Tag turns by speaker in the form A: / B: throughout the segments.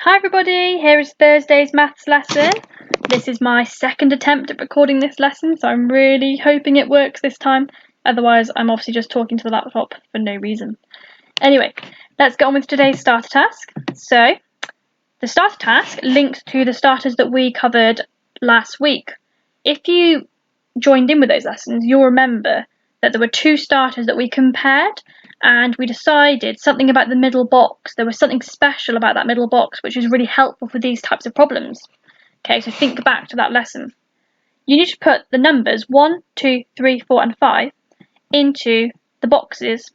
A: Hi everybody, here is Thursday's maths lesson. This is my second attempt at recording this lesson, so I'm really hoping it works this time. Otherwise, I'm obviously just talking to the laptop for no reason. Anyway, let's get on with today's starter task. So, the starter task links to the starters that we covered last week. If you joined in with those lessons, you'll remember that there were two starters that we compared, and we decided something about the middle box. There was something special about that middle box which is really helpful for these types of problems. Okay, so think back to that lesson. You need to put the numbers 1, 2, 3, 4 and 5 into the boxes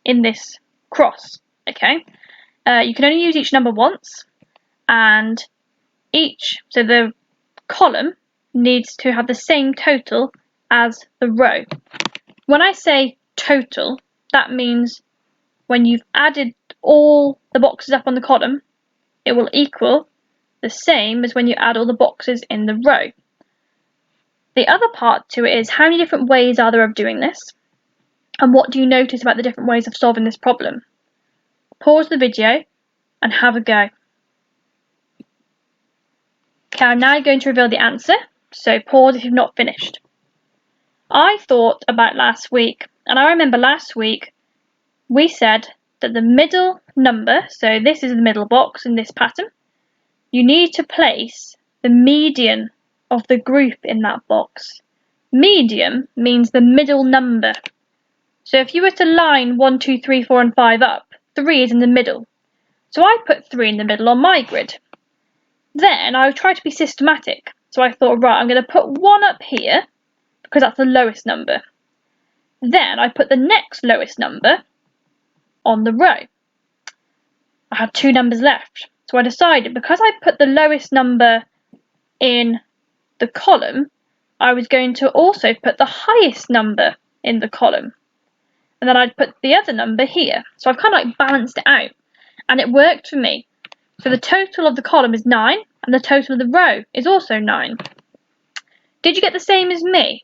A: in this cross. Okay, you can only use each number once, and so the column needs to have the same total as the row. When I say total, that means when you've added all the boxes up on the column, it will equal the same as when you add all the boxes in the row. The other part to it is how many different ways are there of doing this, and what do you notice about the different ways of solving this problem? Pause the video and have a go. Okay, I'm now going to reveal the answer, so pause if you've not finished. I thought about last week, and I remember last week we said that the middle number, so this is the middle box in this pattern, you need to place the median of the group in that box. Median means the middle number. So if you were to line 1, 2, 3, 4 and 5 up, 3 is in the middle. So I put 3 in the middle on my grid. Then I tried to be systematic. So I thought, right, I'm going to put 1 up here because that's the lowest number. Then I put the next lowest number on the row. I had 2 numbers left. So I decided because I put the lowest number in the column, I was going to also put the highest number in the column. And then I'd put the other number here. So I've kind of like balanced it out. And it worked for me. So the total of the column is 9, and the total of the row is also 9. Did you get the same as me?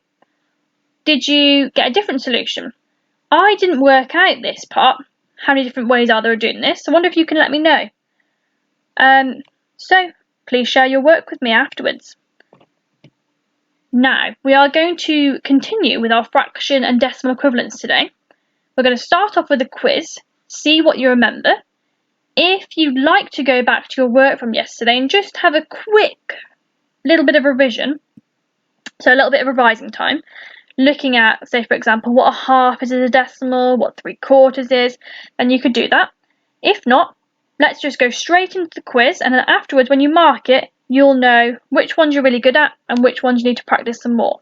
A: Did you get a different solution? I didn't work out this part. How many different ways are there of doing this? I wonder if you can let me know. So please share your work with me afterwards. Now, we are going to continue with our fraction and decimal equivalents today. We're going to start off with a quiz, see what you remember. If you'd like to go back to your work from yesterday and just have a quick little bit of revision, so a little bit of revising time, looking at, say for example, what a half is as a decimal, what 3/4 is, then you could do that. If not, let's just go straight into the quiz, and then afterwards when you mark it, you'll know which ones you're really good at and which ones you need to practice some more.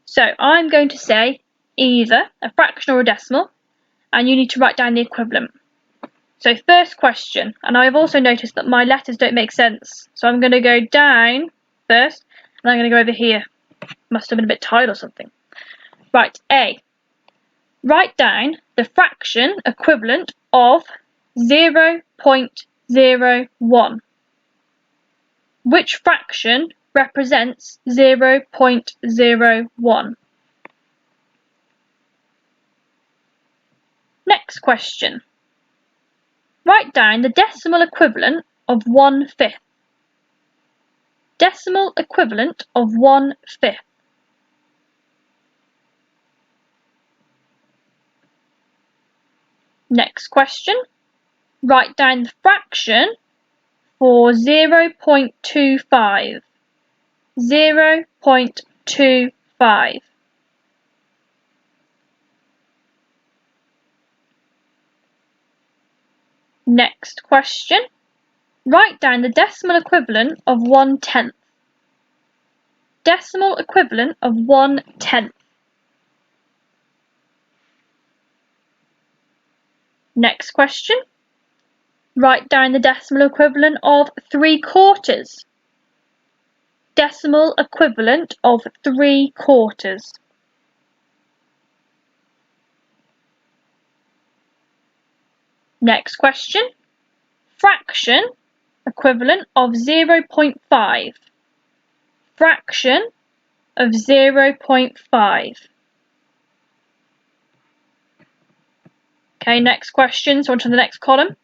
A: So I'm going to say either a fraction or a decimal, and you need to write down the equivalent. So first question, and I've also noticed that my letters don't make sense, so I'm going to go down first, and I'm going to go over here. Must have been a bit tired or something. Right, A. Write down the fraction equivalent of 0.01. Which fraction represents 0.01? Next question. Write down the decimal equivalent of 1/5. Decimal equivalent of 1/5. Next question. Write down the fraction for 0.25. 0.25. Next question. Write down the decimal equivalent of 1/10. Decimal equivalent of 1/10. Next question. Write down the decimal equivalent of 3/4. Decimal equivalent of 3/4. Next question. Fraction equivalent of 0.5. Fraction of 0.5. Okay, next question, so on to the next column.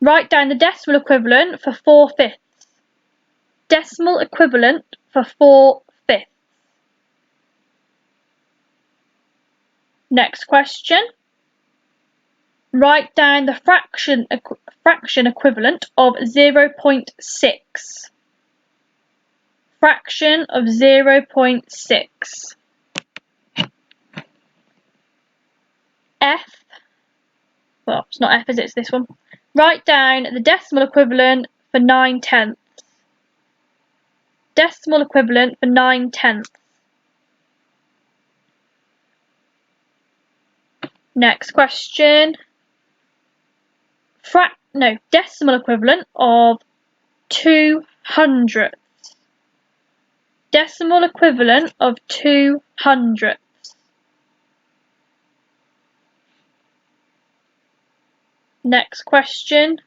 A: Write down the decimal equivalent for 4/5. Decimal equivalent for 4/5. Next question. Write down the fraction equivalent of 0.6. Fraction of 0.6. Well, it's not F, is it? It's this one. Write down the decimal equivalent for 9/10. Decimal equivalent for 9/10. Next question. Decimal equivalent of 200. Decimal equivalent of 200. Next question.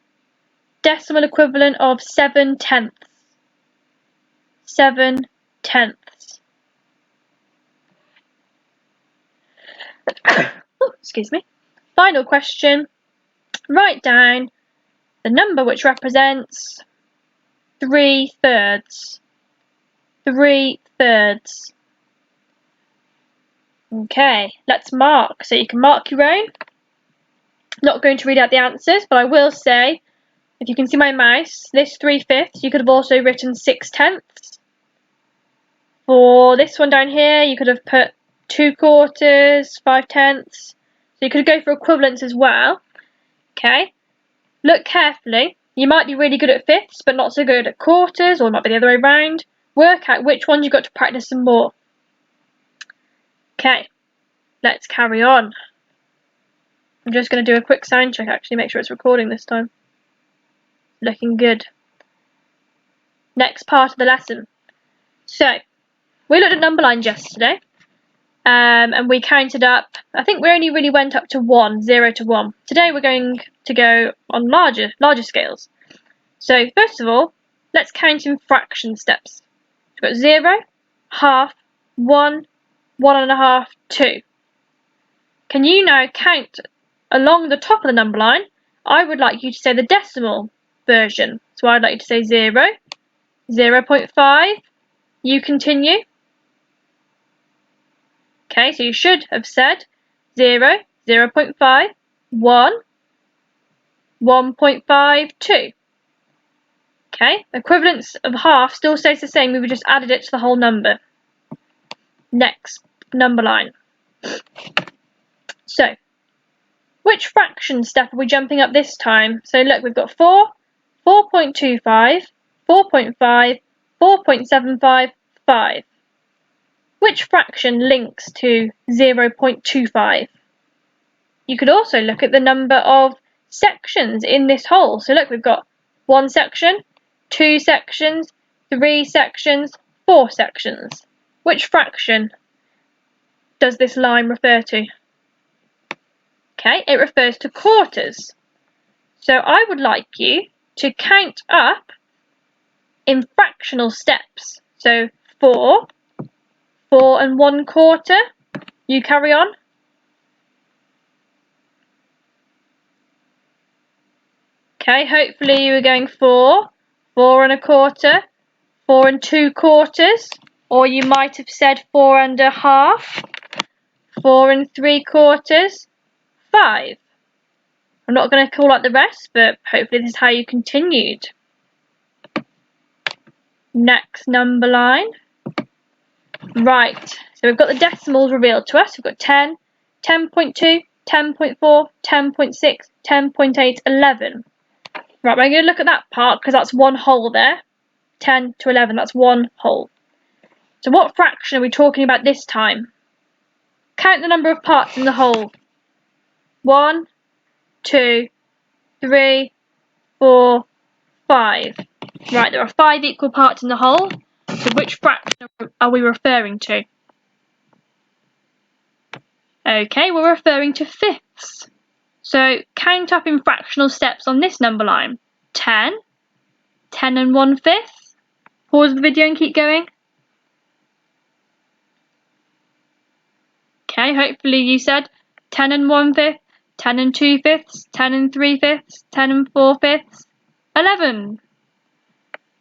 A: Decimal equivalent of 7/10. 7/10. Oh, excuse me. Final question. Write down the number which represents 3/3. 3/3. Okay, let's mark. So you can mark your own. Not going to read out the answers, but I will say, if you can see my mouse, this 3/5, you could have also written 6/10. For this one down here, you could have put 2/4, 5/10. So you could go for equivalents as well. Okay, look carefully. You might be really good at fifths, but not so good at quarters, or it might be the other way around. Work out which ones you've got to practice some more. Okay, let's carry on. I'm just going to do a quick sound check, actually, make sure it's recording this time. Looking good. Next part of the lesson. So, we looked at number lines yesterday, and we counted up. I think we only really went up to 1, 0 to 1. Today we're going to go on larger scales. So, first of all, let's count in fraction steps. We've got 0, half, 1, 1.5, 2. Can you now count along the top of the number line? I would like you to say the decimal version. So I'd like you to say 0, 0.5. You continue. Okay, so you should have said 0, 0.5, 1, 1.5, 2. Okay, equivalence of half still stays the same, we've just added it to the whole number. Next number line. So, which fraction step are we jumping up this time? So look, we've got 4, 4.25, 4.5, 4.75, 5. Which fraction links to 0.25? You could also look at the number of sections in this whole. So look, we've got 1 section, 2 sections, 3 sections, 4 sections. Which fraction does this line refer to? Okay, it refers to quarters. So I would like you to count up in fractional steps. So 4, 4 and 1/4. You carry on. Okay, hopefully you were going 4, 4.25, 4 2/4, or you might have said 4.5, 4 3/4, 5. I'm not going to call out the rest, but hopefully this is how you continued. Next number line. Right, so we've got the decimals revealed to us. We've got 10, 10.2, 10.4, 10.6, 10.8, 11. Right, we're going to look at that part because that's one whole there. 10 to 11, that's one whole. So what fraction are we talking about this time? Count the number of parts in the whole. 1, 2, 3, 4, 5. Right, there are 5 equal parts in the whole. So which fraction are we referring to? Okay, we're referring to fifths. So count up in fractional steps on this number line. 10, 10 and 1/5. Pause the video and keep going. Okay, hopefully you said 10 and 1/5, 10 and 2/5, 10 and 3/5, 10 and 4/5, 11.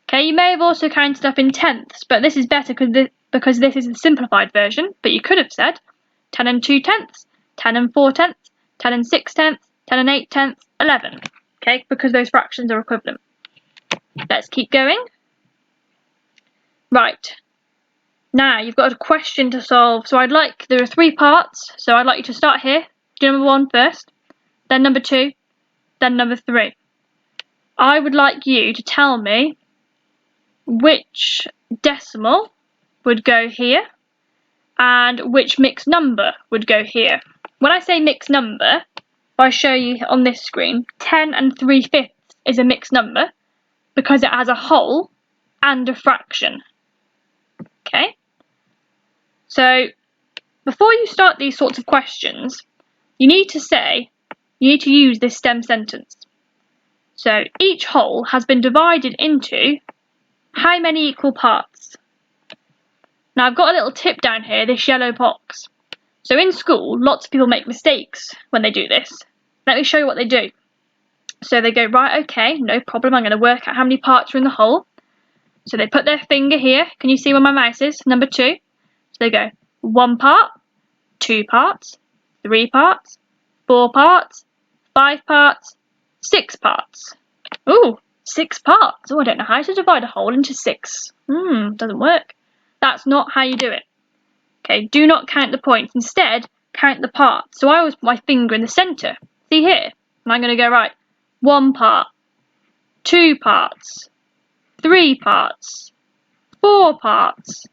A: Okay, you may have also counted up in tenths, but this is better because this is a simplified version, but you could have said 10 and 2/10, 10 and 4/10, 10 and 6/10, 10 and 8/10, 11. Okay, because those fractions are equivalent. Let's keep going. Right. Now you've got a question to solve. So there are 3 parts. So I'd like you to start here. Do number 1 first, then number 2, then number 3. I would like you to tell me which decimal would go here and which mixed number would go here. When I say mixed number, if I show you on this screen, 10 and 3/5 is a mixed number because it has a whole and a fraction. Okay? So before you start these sorts of questions, you need to use this stem sentence. So each whole has been divided into how many equal parts? Now I've got a little tip down here, this yellow box. So in school, lots of people make mistakes when they do this. Let me show you what they do. So they go, right, okay, no problem, I'm going to work out how many parts are in the whole. So they put their finger here. Can you see where my mouse is? Number 2. So they go 1 part, 2 parts, 3 parts, 4 parts, 5 parts, 6 parts. Ooh, 6 parts. Oh, I don't know how to divide a whole into 6. Doesn't work. That's not how you do it. Okay, do not count the points. Instead, count the parts. So I always put my finger in the centre. See here? And I'm going to go, right, 1 part, 2 parts, 3 parts, 4 parts,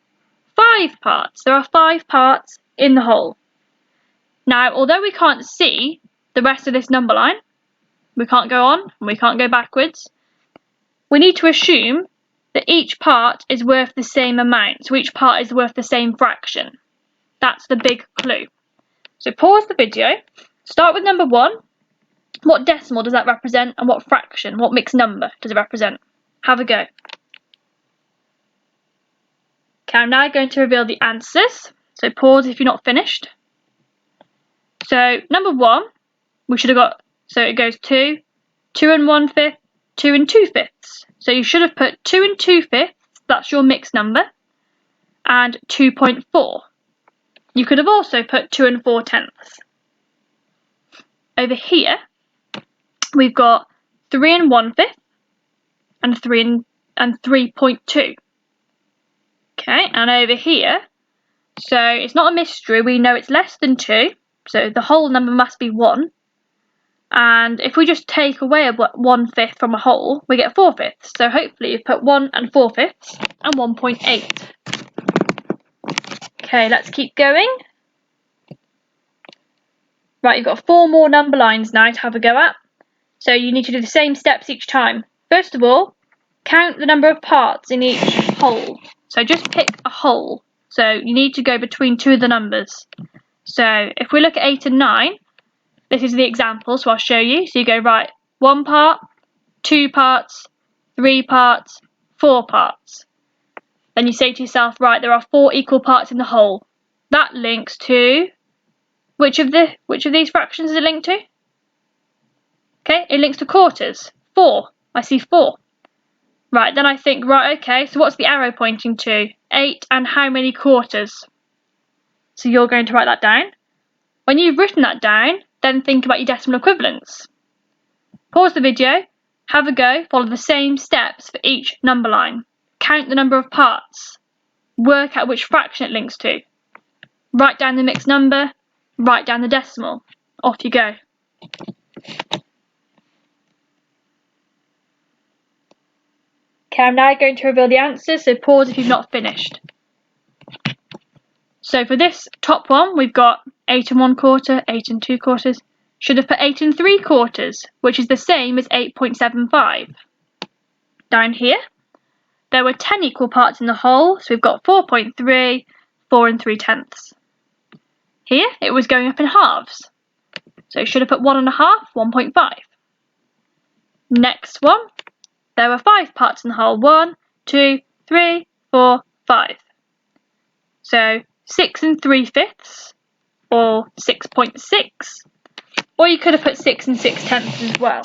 A: 5 parts. There are 5 parts in the whole. Now, although we can't see the rest of this number line, we can't go on and we can't go backwards, we need to assume that each part is worth the same amount. So each part is worth the same fraction. That's the big clue. So pause the video, start with number 1. What decimal does that represent and what fraction, what mixed number does it represent? Have a go. Okay, I'm now going to reveal the answers. So pause if you're not finished. So number 1, we should have got, so it goes 2, 2 and 1/5, 2 and 2/5. So you should have put 2 and 2/5, that's your mixed number, and 2.4. You could have also put 2 and 4/10. Over here, we've got 3 and 1/5 and 3.2. Okay, and over here, so it's not a mystery, we know it's less than 2, so the whole number must be 1. And if we just take away 1/5 from a whole, we get 4/5. So hopefully you've put 1 and 4/5 and 1.8. Okay, let's keep going. Right, you've got 4 more number lines now to have a go at. So you need to do the same steps each time. First of all, count the number of parts in each whole. So just pick a whole. So you need to go between 2 of the numbers. So if we look at 8 and 9, this is the example, so I'll show you. So you go, right, 1 part, 2 parts, 3 parts, 4 parts. Then you say to yourself, right, there are 4 equal parts in the whole. That links to, which of these fractions is it linked to? Okay, it links to quarters. 4. I see 4. Right, then I think, right, okay, so what's the arrow pointing to? 8 and how many quarters? So you're going to write that down. When you've written that down, then think about your decimal equivalents. Pause the video, have a go, follow the same steps for each number line. Count the number of parts. Work out which fraction it links to. Write down the mixed number, write down the decimal. Off you go. Okay, I'm now going to reveal the answers, so pause if you've not finished. So for this top one, we've got 8 and 1/4, 8 and 2/4. Should have put 8 and 3/4, which is the same as 8.75. Down here, there were 10 equal parts in the whole, so we've got 4.3, 4 and 3/10. Here, it was going up in halves, so should have put 1.5, 1.5. Next one, there were 5 parts in the whole, 1, 2, 3, 4, 5. So 6 and 3/5, or 6.6. Or you could have put 6 and 6/10 as well.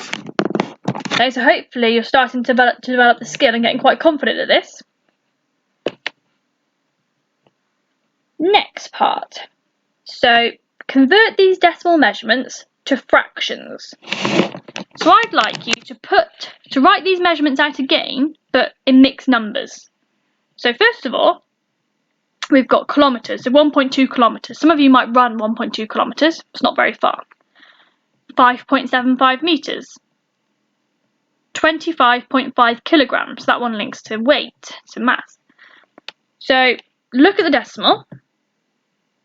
A: Okay, so hopefully you're starting to develop the skill and getting quite confident at this. Next part. So convert these decimal measurements to fractions. So I'd like you to write these measurements out again, but in mixed numbers. So first of all, we've got kilometres, so 1.2 kilometres. Some of you might run 1.2 kilometres, it's not very far. 5.75 metres. 25.5 kilograms, that one links to weight, to mass. So look at the decimal.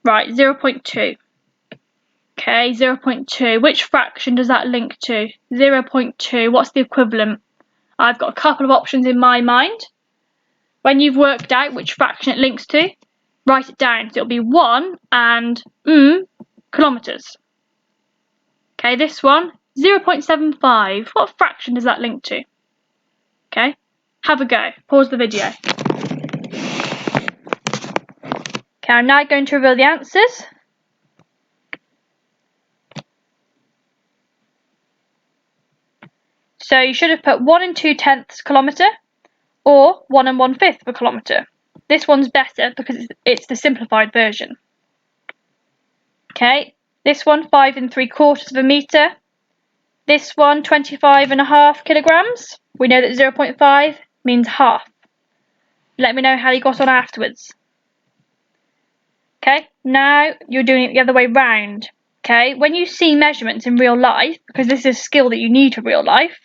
A: Right, 0.2. Okay, 0.2. Which fraction does that link to? 0.2. What's the equivalent? I've got a couple of options in my mind. When you've worked out which fraction it links to, write it down. So it'll be 1 and kilometres. Okay, this one, 0.75. What fraction does that link to? Okay, have a go. Pause the video. Okay, I'm now going to reveal the answers. So you should have put 1 2/10 kilometre or 1 1/5 of a kilometre. This one's better because it's the simplified version. Okay, this one 5 3/4 of a metre. This one 25.5 kilograms. We know that 0.5 means half. Let me know how you got on afterwards. Okay, now you're doing it the other way round. Okay, when you see measurements in real life, because this is a skill that you need for real life,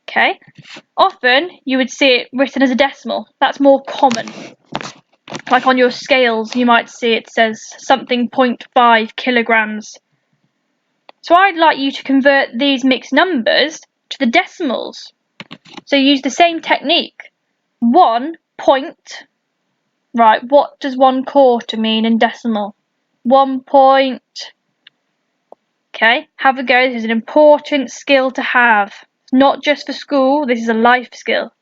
A: okay, often you would see it written as a decimal. That's more common. Like on your scales, you might see it says something 0.5 kilograms. So I'd like you to convert these mixed numbers to the decimals. So use the same technique. 1 point. Right, what does 1/4 mean in decimal? 1 point. Okay, have a go. This is an important skill to have. Not just for school, this is a life skill.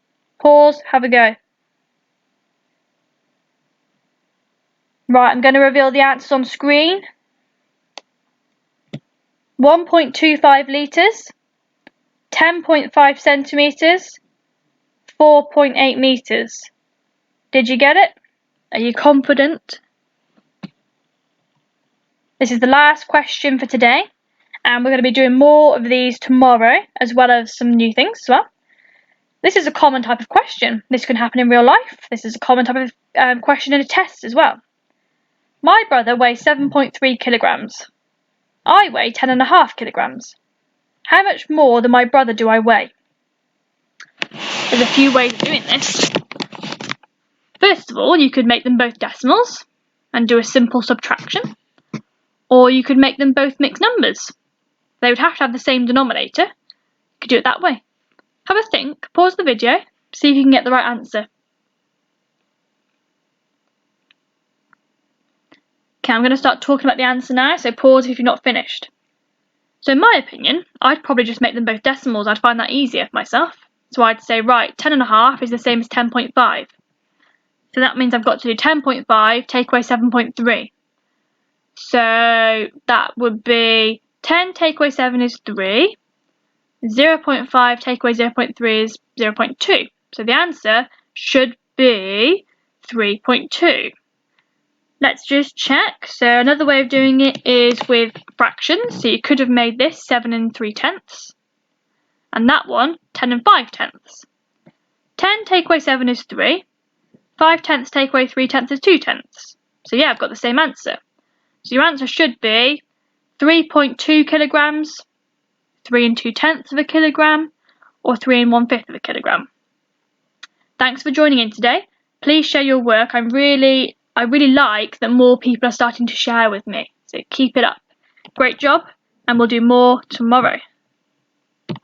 A: Pause, have a go. Right, I'm going to reveal the answers on screen. 1.25 litres, 10.5 centimetres, 4.8 metres. Did you get it? Are you confident? This is the last question for today, and we're going to be doing more of these tomorrow, as well as some new things as well. This is a common type of question. This can happen in real life. This is a common type of question in a test as well. My brother weighs 7.3 kilograms. I weigh 10.5 kilograms. How much more than my brother do I weigh? There's a few ways of doing this. First of all, you could make them both decimals and do a simple subtraction. Or you could make them both mixed numbers. They would have to have the same denominator. You could do it that way. Have a think, pause the video, see if you can get the right answer. Okay, I'm going to start talking about the answer now, so pause if you're not finished. So in my opinion, I'd probably just make them both decimals. I'd find that easier for myself. So I'd say, right, 10.5 is the same as 10.5. So that means I've got to do 10.5 take away 7.3. So that would be 10 take away 7 is 3. 0.5 take away 0.3 is 0.2. So the answer should be 3.2. Let's just check. So another way of doing it is with fractions. So you could have made this 7 3/10. And that one 10 5/10. 10 take away 7 is 3. 5/10 take away 3/10 is 2/10. So yeah, I've got the same answer. So your answer should be 3.2 kilograms, 3 2/10 of a kilogram, or 3 1/5 of a kilogram. Thanks for joining in today. Please share your work. I really like that more people are starting to share with me. So keep it up. Great job, and we'll do more tomorrow.